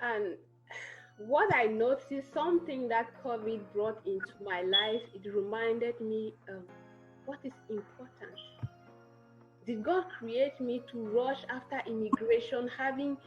And what I noticed, something that COVID brought into my life, it reminded me of what is important. Did God create me to rush after immigration, having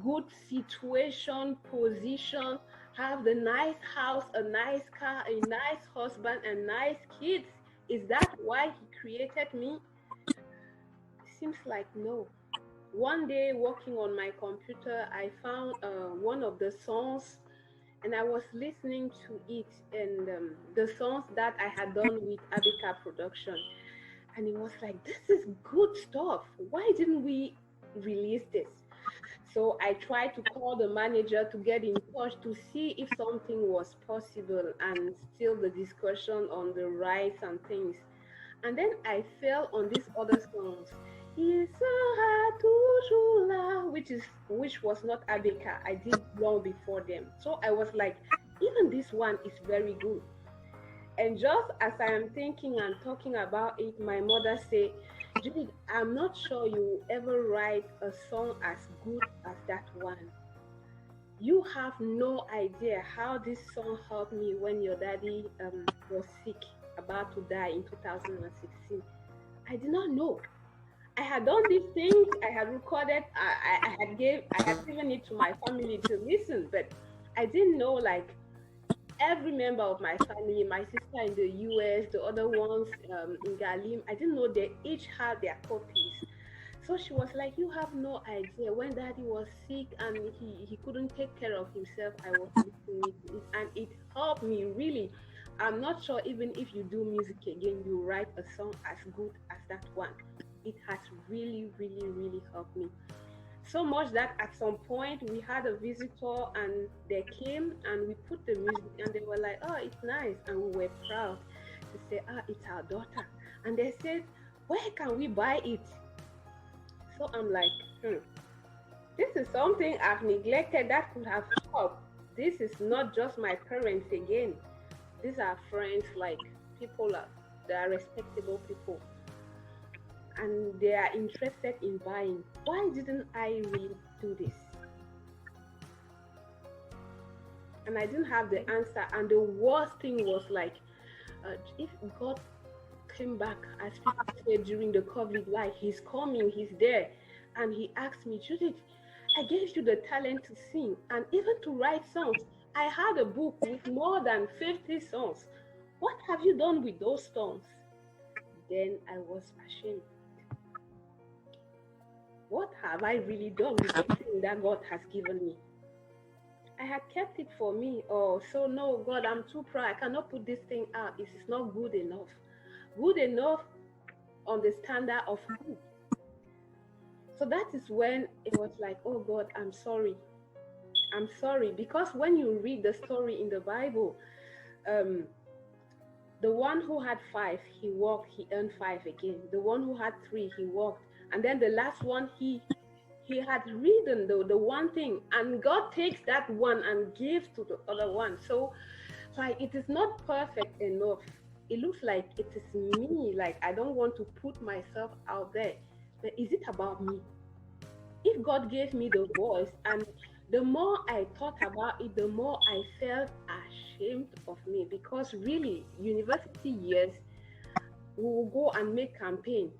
good situation, position, have the nice house, a nice car, a nice husband, and nice kids? Is that why He created me? It seems like no. One day, working on my computer, I found one of the songs, and I was listening to it, and the songs that I had done with Abika Production. And it was like, this is good stuff. Why didn't we release this? So I tried to call the manager to get in touch to see if something was possible, and still the discussion on the rights and things. And then I fell on these other songs. It's so hard to show, which was not Abeka. I did long before them. So I was like, even this one is very good. And just as I am thinking and talking about it, my mother said, Judith, I'm not sure you will ever write a song as good as that one. You have no idea how this song helped me when your daddy was sick, about to die in 2016. I did not know. I had done these things, I had recorded, I had given it to my family to listen, but I didn't know, like, every member of my family, my sister in the US, the other ones in Galim, I didn't know they each had their copies. So she was like, you have no idea. When daddy was sick and he couldn't take care of himself, I was listening to it, and it helped me really. I'm not sure even if you do music again, you write a song as good as that one. It has really, really, really helped me. So much that at some point we had a visitor and they came and we put the music and they were like, oh, it's nice. And we were proud to say, it's our daughter. And they said, where can we buy it? So I'm like, this is something I've neglected that could have helped. This is not just my parents again. These are friends, like people, they are respectable people. And they are interested in buying. Why didn't I really do this? And I didn't have the answer. And the worst thing was like, if God came back, as people said during the COVID, like, He's coming, He's there. And He asked me, Judith, I gave you the talent to sing and even to write songs. I had a book with more than 50 songs. What have you done with those songs? Then I was ashamed. What have I really done with the thing that God has given me? I had kept it for me. Oh, so no, God, I'm too proud. I cannot put this thing out. It is not good enough. Good enough on the standard of who? So that is when it was like, oh God, I'm sorry. I'm sorry. Because when you read the story in the Bible, the one who had 5, he worked, he earned 5 again. The one who had 3, he worked. And then the last one, he had written the one thing, and God takes that one and gives to the other one. So like, it is not perfect enough. It looks like it is me, like I don't want to put myself out there. But is it about me? If God gave me the voice, and the more I thought about it, the more I felt ashamed of me, because really, university years, we will go and make campaign.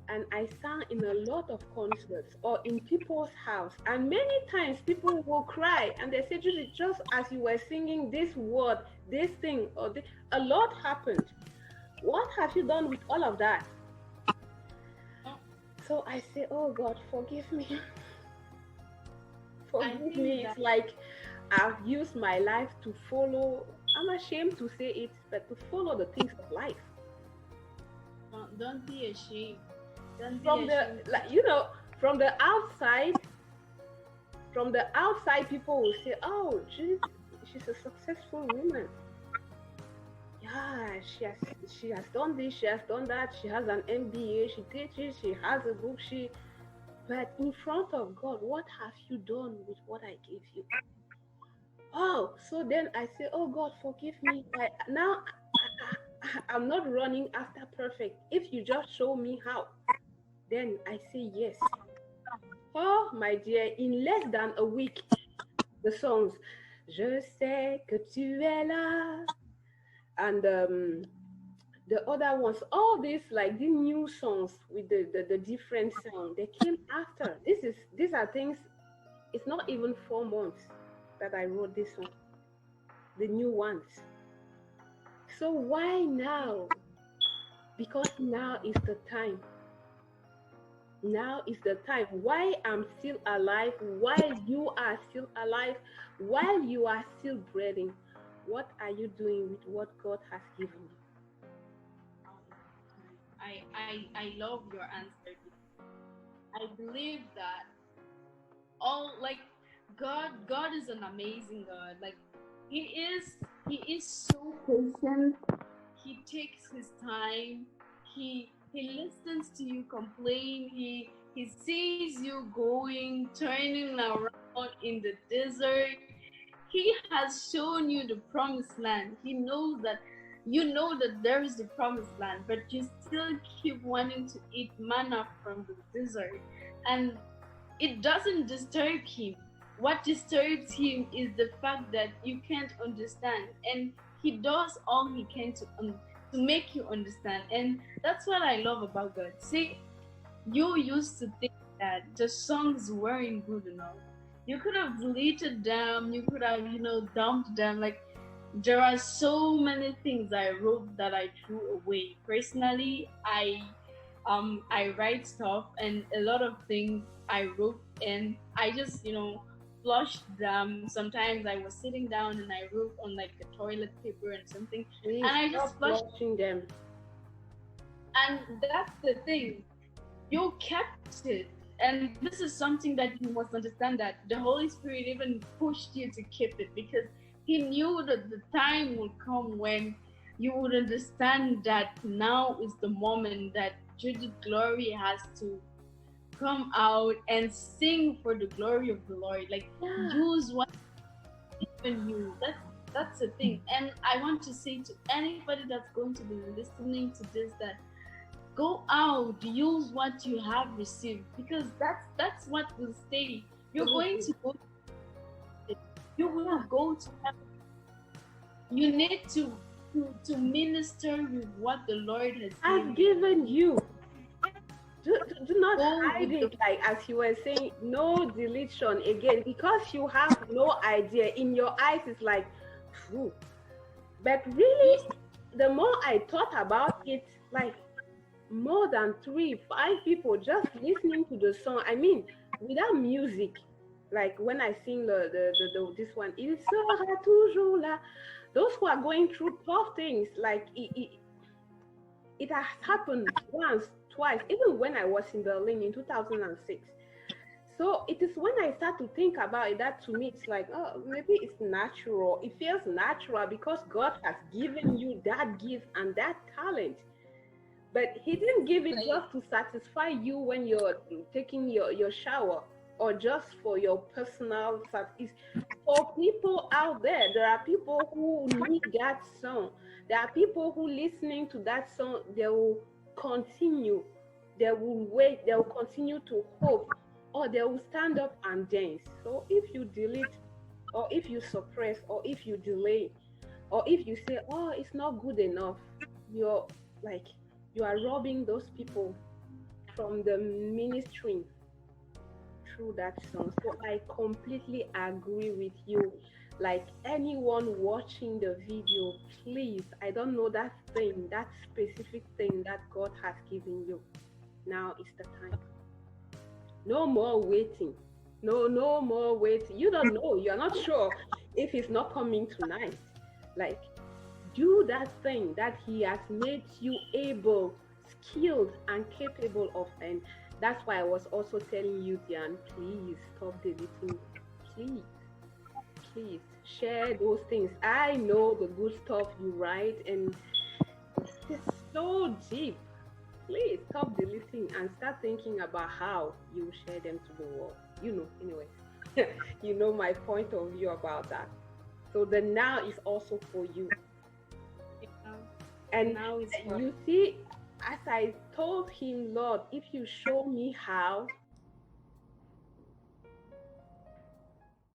And I sang in a lot of concerts or in people's house. And many times people will cry and they say, Judy, just as you were singing this word, this thing, or this, a lot happened. What have you done with all of that? So I say, oh God, forgive me. Forgive me. It's like I've used my life to follow, I'm ashamed to say it, but to follow the things of life. Don't be ashamed. From the outside, people will say, oh, she's a successful woman. Yeah, she has done this, she has done that, she has an MBA, she teaches, she has a book, but in front of God, what have you done with what I gave you? Oh, so then I say, oh God, forgive me. I'm not running after perfect. If you just show me how, then I say yes. Oh, my dear, in less than a week, the songs. Je sais que tu es là. And the other ones, all these like the new songs with the different sound, they came after. These are things, it's not even 4 months that I wrote this one, the new ones. So why now? Because now is the time. Now is the time. Why I'm still alive, while you are still alive, while you are still breathing, what are you doing with what God has given you? I love your answer. I believe that all like God is an amazing God. Like he is so patient. He takes his time. He listens to you complain. He sees you going, turning around in the desert. He has shown you the promised land. He knows that you know that there is the promised land, but you still keep wanting to eat manna from the desert. And it doesn't disturb him. What disturbs him is the fact that you can't understand. And he does all he can to make you understand. And that's what I love about God. See, you used to think that the songs weren't good enough. You could have deleted them, you could have, dumped them. Like, there are so many things I wrote that I threw away. Personally, I write stuff, and a lot of things I wrote and I just, flushed them. Sometimes I was sitting down and I wrote on like a toilet paper and something. Please, and I just flushing them. And that's the thing. You kept it. And this is something that you must understand, that the Holy Spirit even pushed you to keep it, because he knew that the time would come when you would understand that now is the moment that Judith Glory has to come out and sing for the glory of the Lord. Like, use what given you. That's the thing. And I want to say to anybody that's going to be listening to this, that go out, use what you have received, because that's what will stay. You're going to go. You will go to heaven. You need to minister with what the Lord has given you. Do not hide it, like as you were saying, no deletion again, because you have no idea. In your eyes, it's like, phew. But really, the more I thought about it, like more than 3-5 people just listening to the song. I mean, without music, like when I sing this one, il sera toujours là. Those who are going through tough things, like it has happened once, twice, even when I was in Berlin in 2006. So it is when I start to think about it that to me it's like, oh, maybe it's natural. It feels natural because God has given you that gift and that talent. But he didn't give it just to satisfy you when you're taking your shower, or just for your personal satisfaction. For people out there, there are people who need that song. There are people who listening to that song, they will continue, they will wait, they will continue to hope, or they will stand up and dance. So if you delete, or if you suppress, or if you delay, or if you say, oh, it's not good enough, you are robbing those people from the ministry through that song. So I completely agree with you. Like, anyone watching the video, please, I don't know that thing, that specific thing that God has given you. Now is the time. No more waiting. No more waiting. You don't know. You're not sure if it's not coming tonight. Like, do that thing that he has made you able, skilled, and capable of. And that's why I was also telling you, Diane, please stop deleting. Please share those things. I know the good stuff you write, and it's so deep. Please stop deleting and start thinking about how you share them to the world. Anyway, you know my point of view about that. So the now is also for you. And now you see, as I told him, Lord, if you show me how,